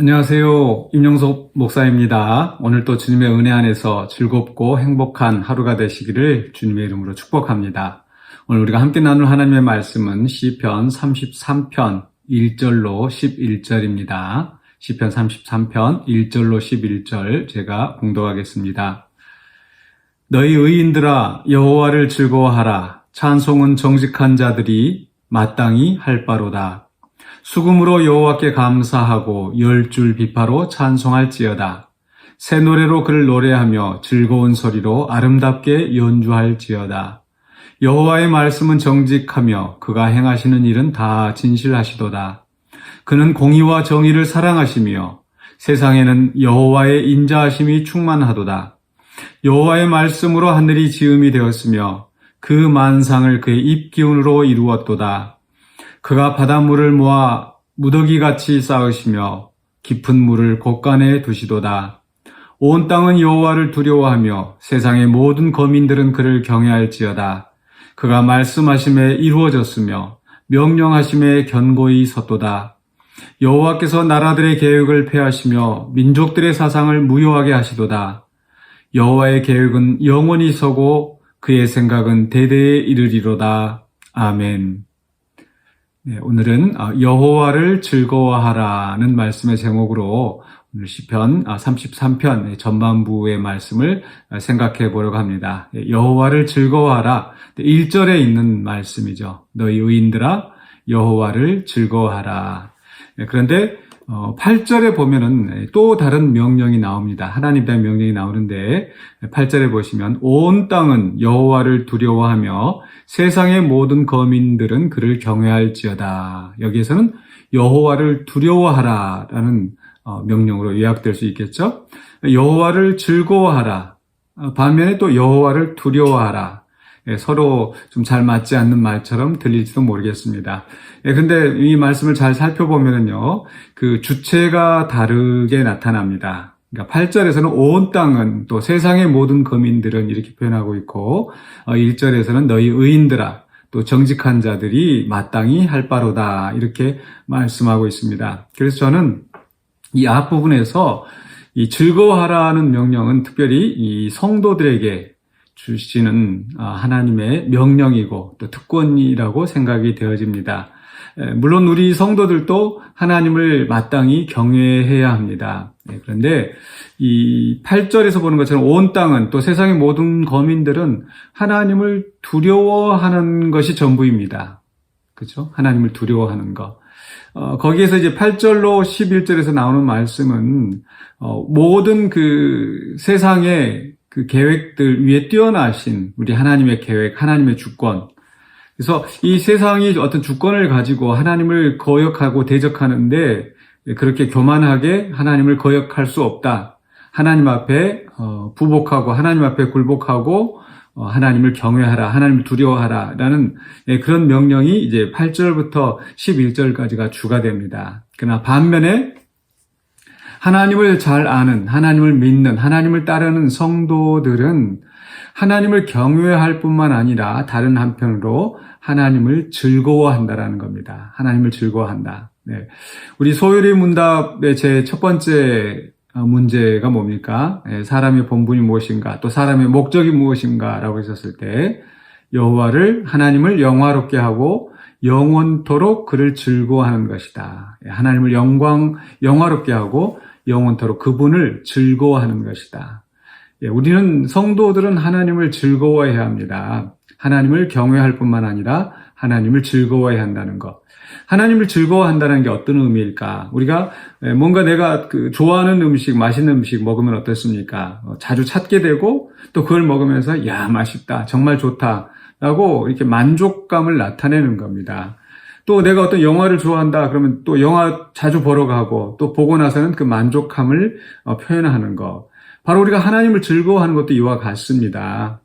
안녕하세요. 임영석 목사입니다. 오늘 또 주님의 은혜 안에서 즐겁고 행복한 하루가 되시기를 주님의 이름으로 축복합니다. 오늘 우리가 함께 나눌 하나님의 말씀은 시편 33편 1절로 11절입니다. 시편 33편 1절로 11절 제가 봉독하겠습니다. 너희 의인들아 여호와를 즐거워하라. 찬송은 정직한 자들이 마땅히 할 바로다. 수금으로 여호와께 감사하고 10줄 비파로 찬송할지어다. 새 노래로 그를 노래하며 즐거운 소리로 아름답게 연주할지어다. 여호와의 말씀은 정직하며 그가 행하시는 일은 다 진실하시도다. 그는 공의와 정의를 사랑하시며 세상에는 여호와의 인자하심이 충만하도다. 여호와의 말씀으로 하늘이 지음이 되었으며 그 만상을 그의 입기운으로 이루었도다. 그가 바닷물을 모아 무더기같이 쌓으시며 깊은 물을 곳간에 두시도다. 온 땅은 여호와를 두려워하며 세상의 모든 거민들은 그를 경외할지어다. 그가 말씀하심에 이루어졌으며 명령하심에 견고히 섰도다. 여호와께서 나라들의 계획을 폐하시며 민족들의 사상을 무효하게 하시도다. 여호와의 계획은 영원히 서고 그의 생각은 대대에 이르리로다. 아멘. 네, 오늘은 여호와를 즐거워하라는 말씀의 제목으로 오늘 시편 33편 전반부의 말씀을 생각해 보려고 합니다. 여호와를 즐거워하라. 1절에 있는 말씀이죠. 너희 의인들아 여호와를 즐거워하라. 그런데 8절에 보면은 또 다른 명령이 나옵니다. 하나님에 대한 명령이 나오는데 8절에 보시면 온 땅은 여호와를 두려워하며 세상의 모든 거민들은 그를 경외할지어다. 여기에서는 여호와를 두려워하라라는 명령으로 요약될 수 있겠죠. 여호와를 즐거워하라. 반면에 또 여호와를 두려워하라. 서로 좀 잘 맞지 않는 말처럼 들릴지도 모르겠습니다. 근데 이 말씀을 잘 살펴보면요, 그 주체가 다르게 나타납니다. 그러니까 8절에서는 온 땅은 또 세상의 모든 거민들은 이렇게 표현하고 있고, 1절에서는 너희 의인들아, 또 정직한 자들이 마땅히 할 바로다 이렇게 말씀하고 있습니다. 그래서 저는 이 앞부분에서 이 즐거워하라는 명령은 특별히 이 성도들에게 주시는 하나님의 명령이고 또 특권이라고 생각이 되어집니다. 물론 우리 성도들도 하나님을 마땅히 경외해야 합니다. 그런데 이 8절에서 보는 것처럼 온 땅은 또 세상의 모든 거민들은 하나님을 두려워하는 것이 전부입니다. 그렇죠? 하나님을 두려워하는 것. 거기에서 이제 8절로 11절에서 나오는 말씀은 모든 그 세상의 그 계획들 위에 뛰어나신 우리 하나님의 계획, 하나님의 주권. 그래서 이 세상이 어떤 주권을 가지고 하나님을 거역하고 대적하는데 그렇게 교만하게 하나님을 거역할 수 없다. 하나님 앞에 부복하고 하나님 앞에 굴복하고 하나님을 경외하라, 하나님을 두려워하라 라는 그런 명령이 이제 8절부터 11절까지가 주가 됩니다. 그러나 반면에 하나님을 잘 아는, 하나님을 믿는, 하나님을 따르는 성도들은 하나님을 경외할 뿐만 아니라 다른 한편으로 하나님을 즐거워한다라는 겁니다. 하나님을 즐거워한다. 네. 우리 소요리 문답의 제 첫 번째 문제가 뭡니까? 사람의 본분이 무엇인가, 또 사람의 목적이 무엇인가 라고 했었을 때 여호와를, 하나님을 영화롭게 하고 영원토록 그를 즐거워하는 것이다. 하나님을 영화롭게 하고 영원토록 그분을 즐거워하는 것이다. 우리는 성도들은 하나님을 즐거워해야 합니다. 하나님을 경외할 뿐만 아니라 하나님을 즐거워해야 한다는 것. 하나님을 즐거워한다는 게 어떤 의미일까? 우리가 뭔가 내가 좋아하는 음식, 맛있는 음식 먹으면 어떻습니까? 자주 찾게 되고 또 그걸 먹으면서 야, 맛있다, 정말 좋다 라고 이렇게 만족감을 나타내는 겁니다. 또 내가 어떤 영화를 좋아한다 그러면 또 영화 자주 보러 가고 또 보고 나서는 그 만족함을 표현하는 것. 바로 우리가 하나님을 즐거워하는 것도 이와 같습니다.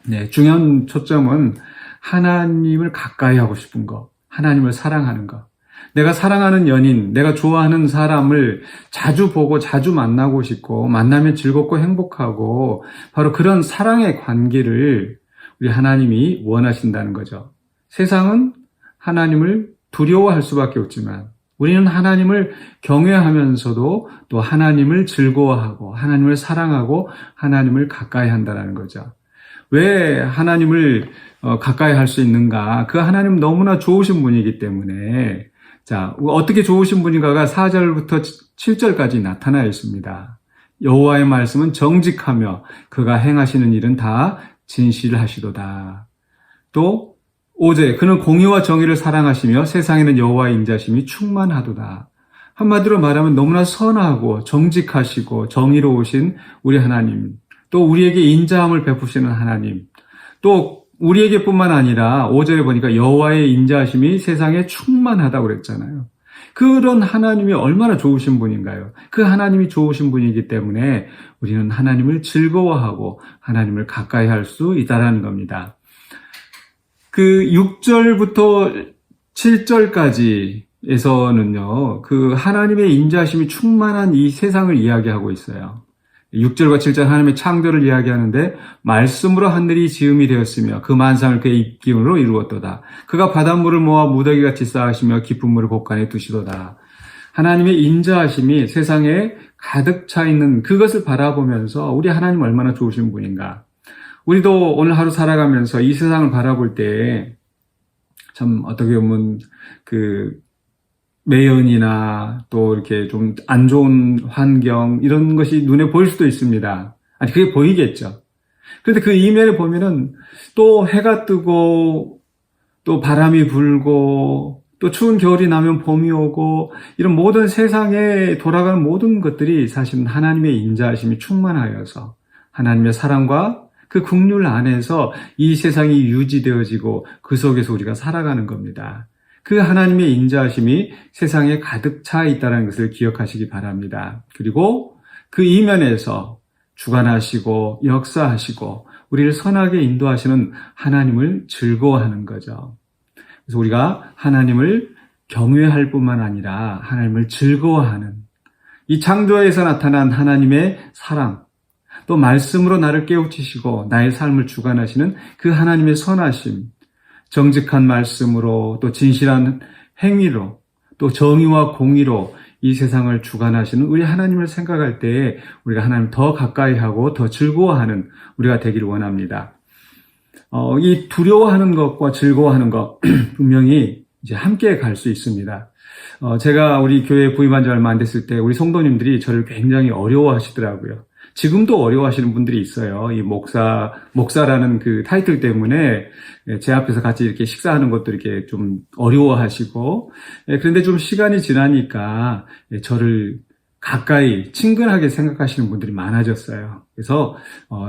네, 중요한 초점은 하나님을 가까이 하고 싶은 것, 하나님을 사랑하는 것. 내가 사랑하는 연인, 내가 좋아하는 사람을 자주 보고 자주 만나고 싶고 만나면 즐겁고 행복하고 바로 그런 사랑의 관계를 우리 하나님이 원하신다는 거죠. 세상은 하나님을 두려워할 수밖에 없지만 우리는 하나님을 경외하면서도 또 하나님을 즐거워하고 하나님을 사랑하고 하나님을 가까이 한다는 거죠. 왜 하나님을 가까이 할 수 있는가? 그 하나님 너무나 좋으신 분이기 때문에 자, 어떻게 좋으신 분인가가 4절부터 7절까지 나타나 있습니다. 여호와의 말씀은 정직하며 그가 행하시는 일은 다 진실하시도다. 또 5절 그는 공의와 정의를 사랑하시며 세상에는 여호와의 인자심이 충만하도다. 한마디로 말하면 너무나 선하고 정직하시고 정의로우신 우리 하나님, 또 우리에게 인자함을 베푸시는 하나님, 또 우리에게뿐만 아니라 5절에 보니까 여호와의 인자하심이 세상에 충만하다고 그랬잖아요. 그런 하나님이 얼마나 좋으신 분인가요? 그 하나님이 좋으신 분이기 때문에 우리는 하나님을 즐거워하고 하나님을 가까이 할 수 있다는 겁니다. 그 6절부터 7절까지에서는요, 그 하나님의 인자심이 충만한 이 세상을 이야기하고 있어요. 6절과 7절 하나님의 창조를 이야기하는데 말씀으로 하늘이 지음이 되었으며 그 만상을 그의 입기운으로 이루었도다. 그가 바닷물을 모아 무더기같이 쌓으시며 깊은 물을 곳간에 두시도다. 하나님의 인자하심이 세상에 가득 차 있는 그것을 바라보면서 우리 하나님 얼마나 좋으신 분인가. 우리도 오늘 하루 살아가면서 이 세상을 바라볼 때 참 어떻게 보면 매연이나 또 이렇게 좀 안 좋은 환경 이런 것이 눈에 보일 수도 있습니다. 아니 그게 보이겠죠. 그런데 그 이면에 보면은 또 해가 뜨고 또 바람이 불고 또 추운 겨울이 나면 봄이 오고 이런 모든 세상에 돌아가는 모든 것들이 사실은 하나님의 인자하심이 충만하여서 하나님의 사랑과 그 긍휼 안에서 이 세상이 유지되어지고 그 속에서 우리가 살아가는 겁니다. 그 하나님의 인자하심이 세상에 가득 차 있다는 것을 기억하시기 바랍니다. 그리고 그 이면에서 주관하시고 역사하시고 우리를 선하게 인도하시는 하나님을 즐거워하는 거죠. 그래서 우리가 하나님을 경외할 뿐만 아니라 하나님을 즐거워하는 이 창조에서 나타난 하나님의 사랑, 또 말씀으로 나를 깨우치시고 나의 삶을 주관하시는 그 하나님의 선하심, 정직한 말씀으로 또 진실한 행위로 또 정의와 공의로 이 세상을 주관하시는 우리 하나님을 생각할 때에 우리가 하나님을 더 가까이 하고 더 즐거워하는 우리가 되기를 원합니다. 이 두려워하는 것과 즐거워하는 것 분명히 이제 함께 갈 수 있습니다. 제가 우리 교회에 부임한 지 얼마 안 됐을 때 우리 성도님들이 저를 굉장히 어려워하시더라고요. 지금도 어려워하시는 분들이 있어요. 이 목사라는 그 타이틀 때문에 제 앞에서 같이 이렇게 식사하는 것도 이렇게 좀 어려워하시고, 그런데 좀 시간이 지나니까 저를 가까이 친근하게 생각하시는 분들이 많아졌어요. 그래서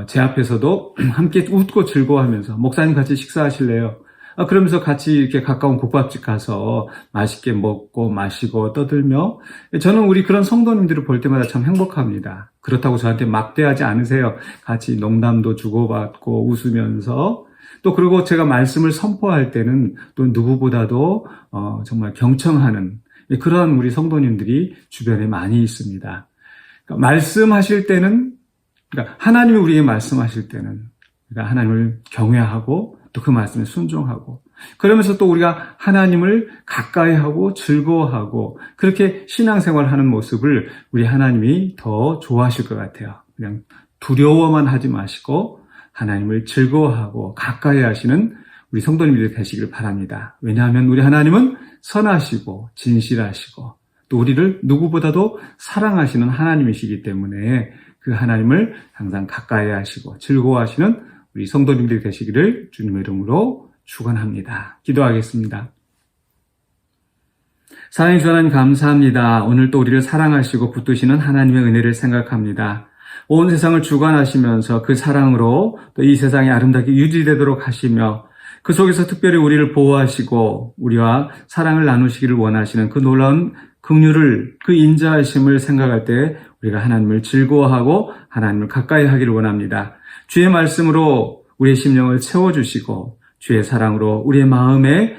제 앞에서도 함께 웃고 즐거워하면서 목사님 같이 식사하실래요? 그러면서 같이 이렇게 가까운 국밥집 가서 맛있게 먹고 마시고 떠들며 저는 우리 그런 성도님들을 볼 때마다 참 행복합니다. 그렇다고 저한테 막대하지 않으세요. 같이 농담도 주고받고 웃으면서 또 그리고 제가 말씀을 선포할 때는 또 누구보다도 정말 경청하는 그런 우리 성도님들이 주변에 많이 있습니다. 그러니까 말씀하실 때는 그러니까 하나님이 우리에게 말씀하실 때는 그러니까 하나님을 경외하고 또 그 말씀에 순종하고 그러면서 또 우리가 하나님을 가까이하고 즐거워하고 그렇게 신앙생활을 하는 모습을 우리 하나님이 더 좋아하실 것 같아요. 그냥 두려워만 하지 마시고 하나님을 즐거워하고 가까이 하시는 우리 성도님들이 되시길 바랍니다. 왜냐하면 우리 하나님은 선하시고 진실하시고 또 우리를 누구보다도 사랑하시는 하나님이시기 때문에 그 하나님을 항상 가까이 하시고 즐거워하시는 우리 성도님들이 되시기를 주님의 이름으로 축원합니다. 기도하겠습니다. 사랑해 주신 하나님 감사합니다. 오늘 또 우리를 사랑하시고 붙드시는 하나님의 은혜를 생각합니다. 온 세상을 주관하시면서 그 사랑으로 또 이 세상이 아름답게 유지되도록 하시며 그 속에서 특별히 우리를 보호하시고 우리와 사랑을 나누시기를 원하시는 그 놀라운 긍휼을 그 인자하심을 생각할 때 우리가 하나님을 즐거워하고 하나님을 가까이 하기를 원합니다. 주의 말씀으로 우리의 심령을 채워주시고 주의 사랑으로 우리의 마음에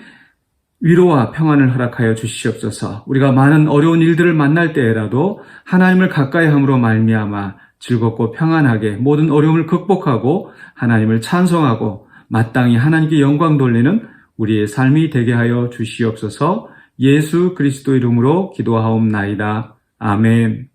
위로와 평안을 허락하여 주시옵소서. 우리가 많은 어려운 일들을 만날 때라도 하나님을 가까이 함으로 말미암아 즐겁고 평안하게 모든 어려움을 극복하고 하나님을 찬송하고 마땅히 하나님께 영광 돌리는 우리의 삶이 되게 하여 주시옵소서. 예수 그리스도 이름으로 기도하옵나이다. 아멘.